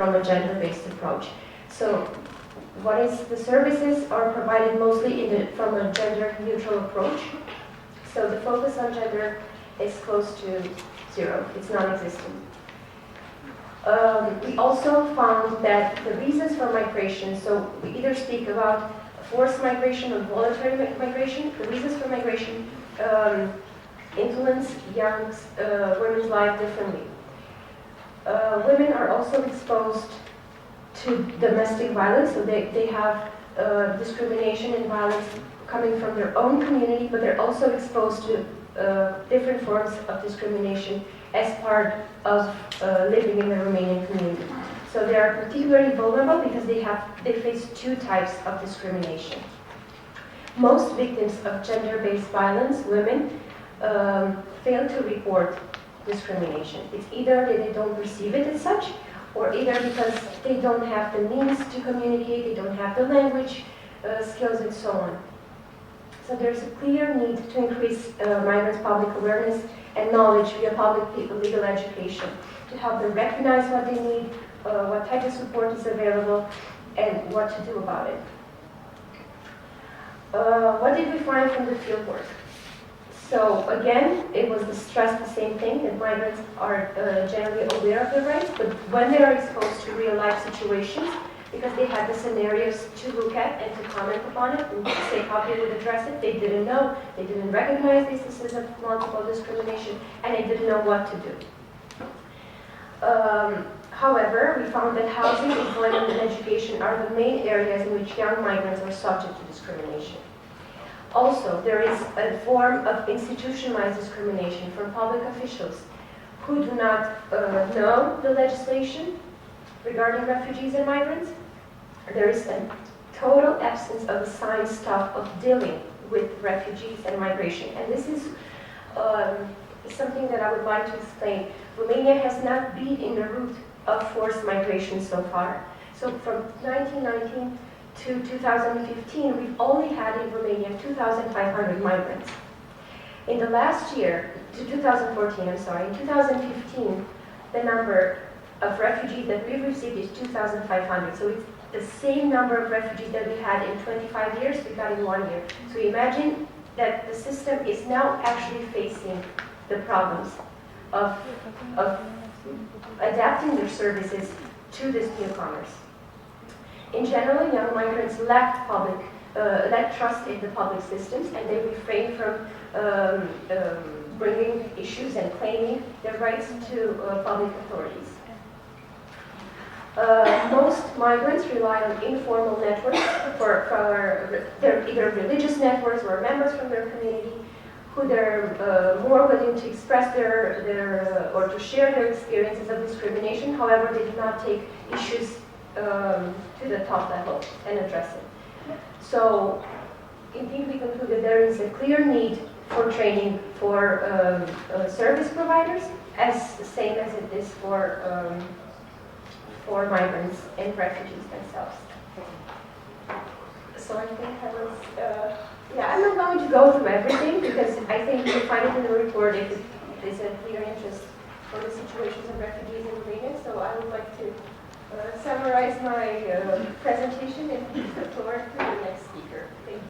from a gender-based approach. So the services are provided mostly from a gender-neutral approach. So the focus on gender is close to zero, it's non-existent. We also found that the reasons for migration, so we either speak about forced migration or voluntary migration, the reasons for migration influence young women's life differently. Women are also exposed to domestic violence, so they have discrimination and violence coming from their own community, but they're also exposed to different forms of discrimination as part of living in the Romanian community. So they are particularly vulnerable because they face two types of discrimination. Most victims of gender-based violence, women, fail to report discrimination. It's either that they don't perceive it as such, or either because they don't have the means to communicate, they don't have the language skills, and so on. So there's a clear need to increase migrants' public awareness and knowledge via public legal education to help them recognize what they need, what type of support is available, and what to do about it. What did we find from the fieldwork? So again, it was stressed the same thing, that migrants are generally aware of their rights, but when they are exposed to real-life situations, because they had the scenarios to look at and to comment upon it and to say how they would address it, they didn't know, they didn't recognize these instances of multiple discrimination, and they didn't know what to do. However, we found that housing, employment, and education are the main areas in which young migrants are subject to discrimination. Also, there is a form of institutionalized discrimination from public officials who do not know the legislation regarding refugees and migrants. There is a total absence of assigned staff of dealing with refugees and migration. And this is something that I would like to explain. Romania has not been in the route of forced migration so far. So from 1919 to 2015, we've only had in Romania 2,500 migrants. In the last year, to 2014, I'm sorry, in 2015, the number of refugees that we've received is 2,500. So it's the same number of refugees that we had in 25 years, we got in 1 year. So imagine that the system is now actually facing the problems of adapting their services to these newcomers. In general, young migrants lack trust in the public systems, and they refrain from bringing issues and claiming their rights to public authorities. Most migrants rely on informal networks for they're either religious networks or members from their community who they're more willing to express or to share their experiences of discrimination. However, they do not take issues to the top level and address it. So, indeed, we conclude that there is a clear need for training for service providers, as the same as it is for migrants and refugees themselves. So I think I was, I'm not going to go through everything because I think you'll find it in the report if it is a clear interest for the situations of refugees in Romania. So I would like to summarize my presentation and give the floor to the next speaker. Thank you.